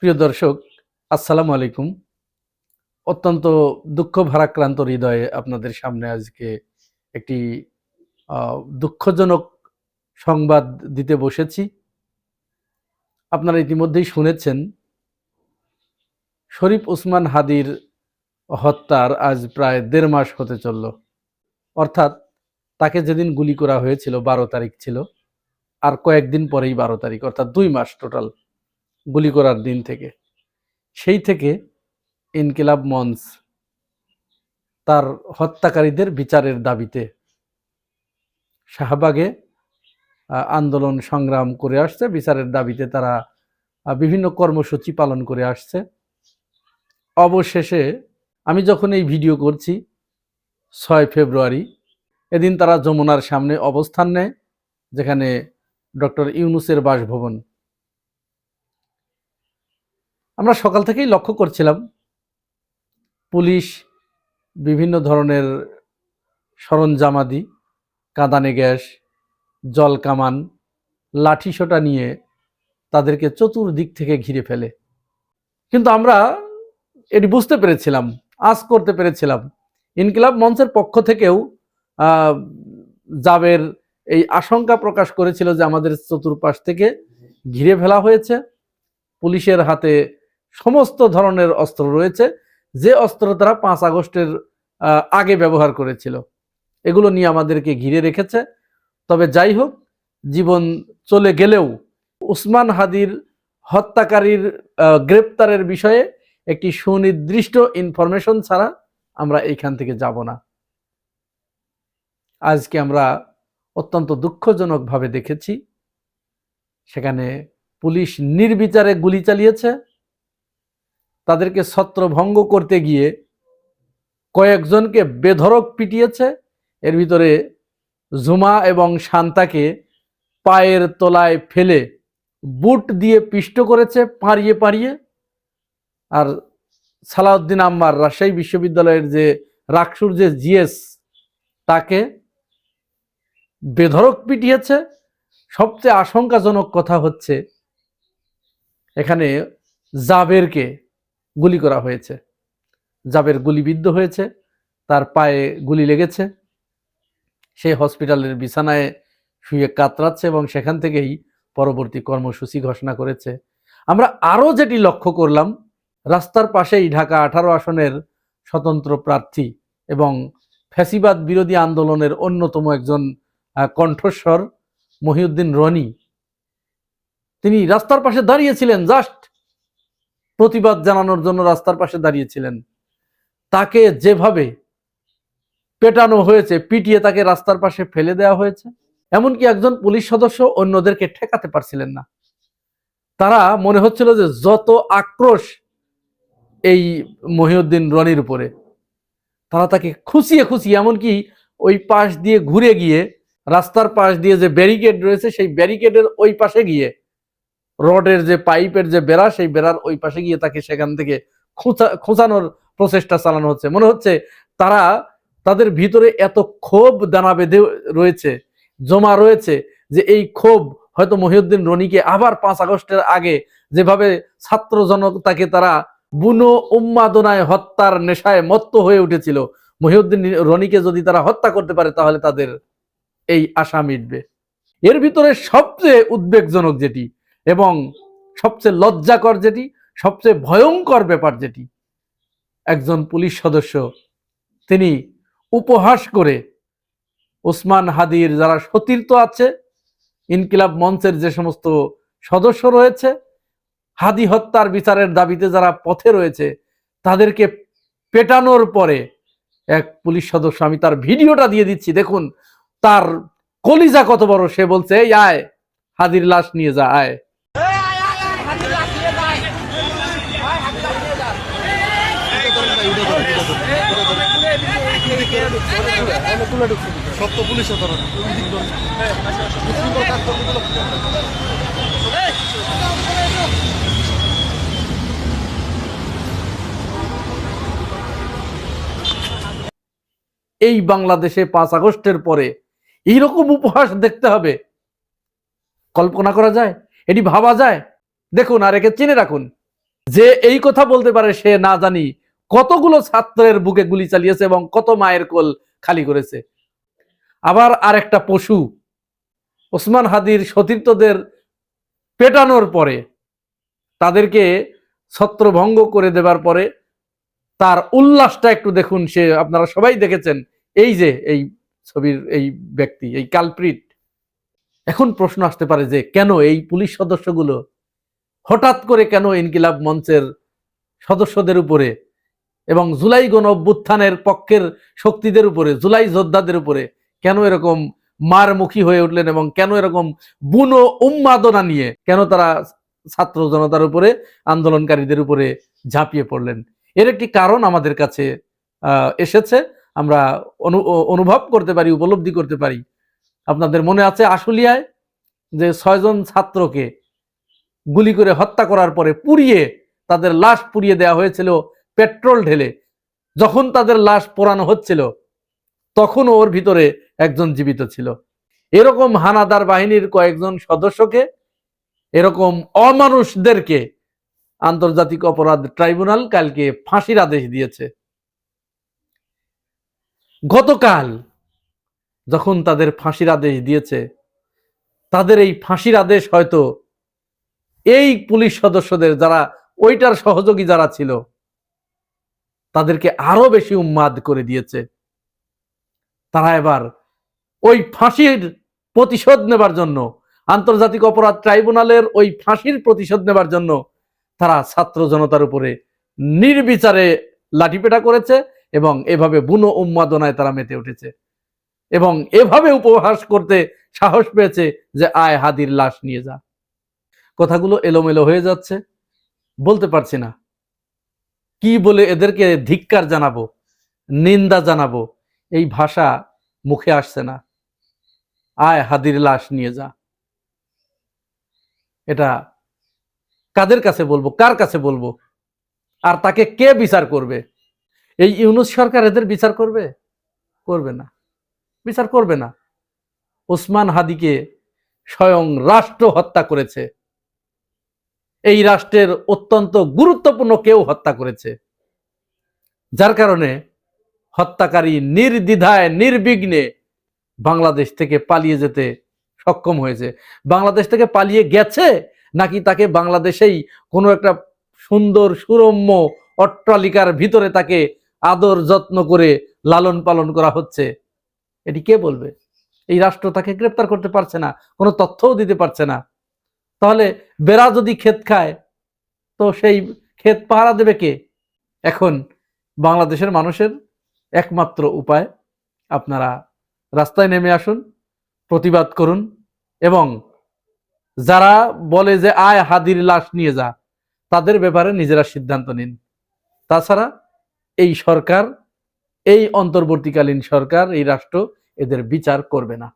প্রিয় দর্শক, আসসালামু আলাইকুম। অত্যন্ত দুঃখ ভারাক্রান্ত হৃদয়ে আপনাদের সামনে আজকে একটি দুঃখজনক সংবাদ দিতে বসেছি। আপনারা ইতিমধ্যেই শুনেছেন, শরীফ ওসমান হাদির হত্যার আজ প্রায় ১.৫ মাস হতে চলল। অর্থাৎ তাকে যেদিন গুলি করা হয়েছিল ১২ তারিখ ছিল, আর কয়েকদিন পরেই ১২ তারিখ, অর্থাৎ ২ মাস টোটাল গুলি করার দিন থেকে। সেই থেকে ইনকিলাব মঞ্চ তার হত্যাকারীদের বিচারের দাবিতে শাহবাগে আন্দোলন সংগ্রাম করে আসছে। বিচারের দাবিতে তারা বিভিন্ন কর্মসূচি পালন করে আসছে। অবশেষে আমি যখন এই ভিডিও করছি ৬ ফেব্রুয়ারি, এদিন তারা যমুনার সামনে অবস্থান নেয়, যেখানে ডক্টর ইউনূসের বাসভবন। আমরা সকাল থেকেই লক্ষ্য করছিলাম পুলিশ বিভিন্ন ধরনের সরঞ্জামাদি, কাঁদানে গ্যাস, জল কামান, লাঠিসোঁটা নিয়ে তাদেরকে চতুর্দিক থেকে ঘিরে ফেলে। কিন্তু আমরা এটি বুঝতে পেরেছিলাম, আঁচ করতে পেরেছিলাম। ইনকিলাব মঞ্চের পক্ষ থেকেও জাবের এই আশঙ্কা প্রকাশ করেছিল যে আমাদের চতুর্পাশ থেকে ঘিরে ফেলা হয়েছে, পুলিশের হাতে সমস্ত ধরনের অস্ত্র রয়েছে, যে অস্ত্র তারা ৫ আগস্টের আগে ব্যবহার করেছিল, এগুলো নিয়ে আমাদেরকে ঘিরে রেখেছে। তবে যাই হোক, জীবন চলে গেলেও ওসমান হাদির হত্যাকারীর গ্রেপ্তারের বিষয়ে একটি সুনির্দিষ্ট ইনফরমেশন ছাড়া আমরা এইখান থেকে যাব না। আজকে আমরা অত্যন্ত দুঃখজনকভাবে দেখেছি, সেখানে পুলিশ নির্বিচারে গুলি চালিয়েছে। তাদেরকে ছত্রভঙ্গ করতে গিয়ে কয়েকজনকে বেধড়ক পিটিয়েছে। এর ভিতরে ঝুমা এবং শান্তাকে পায়ের তলায় ফেলে বুট দিয়ে পিষ্ট করেছে পাড়িয়ে পাড়িয়ে। আর সালাউদ্দিন আম্মার, রাজশাহী বিশ্ববিদ্যালয়ের যে রাকসুর যে জিএস, তাকে বেধড়ক পিটিয়েছে। সবচেয়ে আশঙ্কাজনক কথা হচ্ছে, এখানে জাবেরকে গুলি করা হয়েছে। জাবের গুলিবিদ্ধ হয়েছে, তার পায়ে গুলি লেগেছে, সে হসপিটালের বিছানায় শুয়ে কাতরাচ্ছে এবং সেখান থেকেই পরবর্তী কর্মসূচি ঘোষণা করেছে। আমরা আরও যেটি লক্ষ্য করলাম, রাস্তার পাশেই ঢাকা 18 আসনের স্বতন্ত্র প্রার্থী এবং ফ্যাসিবাদ বিরোধী আন্দোলনের অন্যতম একজন কণ্ঠস্বর মহিউদ্দিন রনি, তিনি রাস্তার পাশে দাঁড়িয়েছিলেন, জাস্ট প্রতিবাদ জানানোর জন্য রাস্তার পাশে দাঁড়িয়েছিলেন। তাকে যেভাবে পেটানো হয়েছে, পিটিয়ে তাকে রাস্তার পাশে ফেলে দেওয়া হয়েছে, এমনকি একজন পুলিশ সদস্য অন্যদেরকে ঠেকাতে পারছিলেন না। তারা মনে হচ্ছিল যে যত আক্রোশ এই মহিউদ্দিন রনির উপরে, তারা তাকে খুঁচিয়ে খুঁচিয়ে, এমনকি ওই পাশ দিয়ে ঘুরে গিয়ে রাস্তার পাশ দিয়ে যে ব্যারিকেড রয়েছে, সেই ব্যারিকেডের ওই পাশে গিয়ে, রডের যে পাইপের যে বেড়া, সেই বেড়ার ওই পাশে গিয়ে তাকে সেখান থেকে খোঁচানোর প্রচেষ্টা চালানো হচ্ছে। মনে হচ্ছে তারা, তাদের ভিতরে এত ক্ষোভ দানা বেঁধে রয়েছে, জমা রয়েছে, যে এই ক্ষোভ হয়তো মহিউদ্দিন রনিকে আবার ৫ আগস্টের আগে যেভাবে ছাত্র জনতাকে তারা বুনো উন্মাদনায় হত্যার নেশায় মত্ত হয়ে উঠেছিল, মহিউদ্দিন রনিকে যদি তারা হত্যা করতে পারে তাহলে তাদের এই আশা মিটবে। এর ভিতরে সবচেয়ে উদ্বেগজনক যেটি এবং সবচেয়ে লজ্জাকর যেটি, সবচেয়ে ভয়ঙ্কর ব্যাপার যেটি, একজন পুলিশ সদস্য তিনি উপহাস করে ওসমান হাদির যারা সতীর্থ আছে, ইনকিলাব মঞ্চের যে সমস্ত সদস্য রয়েছে, হাদি হত্যার বিচারের দাবিতে যারা পথে রয়েছে, তাদেরকে পেটানোর পরে এক পুলিশ সদস্য, আমি তার ভিডিওটা দিয়ে দিচ্ছি, দেখুন তার কলিজা কত বড়। সে বলছে, এই আয়, হাদির লাশ নিয়ে যা, আয়। সব তো পুলিশ এই বাংলাদেশে ৫ আগস্টের পরে এইরকম উপহাস দেখতে হবে, কল্পনা করা যায়? এটি ভাবা যায়? দেখুন আর একে চিনে রাখুন। যে এই কথা বলতে পারে সে না জানি কতগুলো ছাত্রের বুকে গুলি চালিয়েছে এবং কত মায়ের কোল খালি করেছে। আবার আরেকটা পশু ওসমান হাদির সতীর্থদের পেটানোর পরে, তাদেরকে ছত্রভঙ্গ করে দেবার পরে তার উল্লাসটা একটু দেখুন। সে আপনারা সবাই দেখেছেন, এই যে এই ছবির এই ব্যক্তি, এই কালপ্রিট। এখন প্রশ্ন আসতে পারে যে কেন এই পুলিশ সদস্যগুলো হঠাৎ করে কেন ইনকিলাব মঞ্চের সদস্যদের উপরে এবং জুলাই গণ অভ্যুত্থানের পক্ষের শক্তিদের উপরে, জুলাই যোদ্ধাদের উপরে কেন এরকম মারমুখী হয়ে উঠলেন এবং কেন এরকম বুনো উন্মাদনা নিয়ে কেন তারা ছাত্র জনতার উপরে, আন্দোলনকারীদের উপরে ঝাঁপিয়ে পড়লেন? এর একটি কারণ আমাদের কাছে এসেছে, আমরা অনুভব করতে পারি, উপলব্ধি করতে পারি। আপনাদের মনে আছে আশুলিয়ায় যে 6 জন ছাত্রকে গুলি করে হত্যা করার পরে পুড়িয়ে, তাদের লাশ পুড়িয়ে দেওয়া হয়েছিল পেট্রোল ঢেলে। যখন তাদের লাশ পোড়ানো হচ্ছিল তখন ওর ভিতরে একজন জীবিত ছিল। এরকম হানাদার বাহিনীর কয়েকজন সদস্যকে, এরকম অমানুষদেরকে আন্তর্জাতিক অপরাধ ট্রাইব্যুনাল কালকে ফাঁসির আদেশ দিয়েছে। গতকাল যখন তাদের ফাঁসির আদেশ দিয়েছে, তাদের এই ফাঁসির আদেশ হয়তো এই পুলিশ সদস্যদের, যারা ওইটার সহযোগী যারা ছিল, তাদেরকে আরো বেশি উন্মাদ করে দিয়েছে। তারা এবার ওই ফাঁসির প্রতিশোধ নেবার জন্য, আন্তর্জাতিক অপরাধ ট্রাইব্যুনালের ওই ফাঁসির প্রতিশোধ নেবার জন্য তারা ছাত্র জনতার উপরে নির্বিচারে লাঠিপেটা করেছে এবং এভাবে বুনো উন্মাদনায় তারা মেতে উঠেছে এবং এভাবে উপহাস করতে সাহস পেয়েছে যে আয় হাদির লাশ নিয়ে যা। কথাগুলো এলোমেলো হয়ে যাচ্ছে, বলতে পারছি না কি বলে এদেরকে ধিক্কার জানাবো, নিন্দা জানাবো, এই ভাষা মুখে আসছে না। আয় হাদির লাশ নিয়ে যা, এটা কাদের কাছে বলবো, কার কাছে বলবো? আর তাকে কে বিচার করবে? এই ইউনূস সরকার এদের বিচার করবে? করবে না, বিচার করবে না। ওসমান হাদিকে স্বয়ং রাষ্ট্র হত্যা করেছে, এই রাষ্ট্রের অত্যন্ত গুরুত্বপূর্ণ কেউ হত্যা করেছে, যার কারণে হত্যাকারী নির্দ্বিধায় নির্বিঘ্নে বাংলাদেশ থেকে পালিয়ে যেতে সক্ষম হয়েছে। বাংলাদেশ থেকে পালিয়ে গেছে নাকি তাকে বাংলাদেশেই কোনো একটা সুন্দর সুরম্য অট্টালিকার ভিতরে তাকে আদর যত্ন করে লালন পালন করা হচ্ছে, এটি কে বলবে? এই রাষ্ট্র তাকে গ্রেপ্তার করতে পারছে না, কোনো তথ্যও দিতে পারছে না। তাহলে বেড়া যদি ক্ষেত খায় তো সেই ক্ষেত পাহারা দেবে কে? এখন বাংলাদেশের মানুষের একমাত্র উপায়, আপনারা রাস্তায় নেমে আসুন, প্রতিবাদ করুন এবং যারা বলে যে আয় হাদির লাশ নিয়ে যা, তাদের ব্যাপারে নিজেরা সিদ্ধান্ত নিন। তাছাড়া এই সরকার, এই অন্তর্বর্তীকালীন সরকার, এই রাষ্ট্র এদের বিচার করবে না।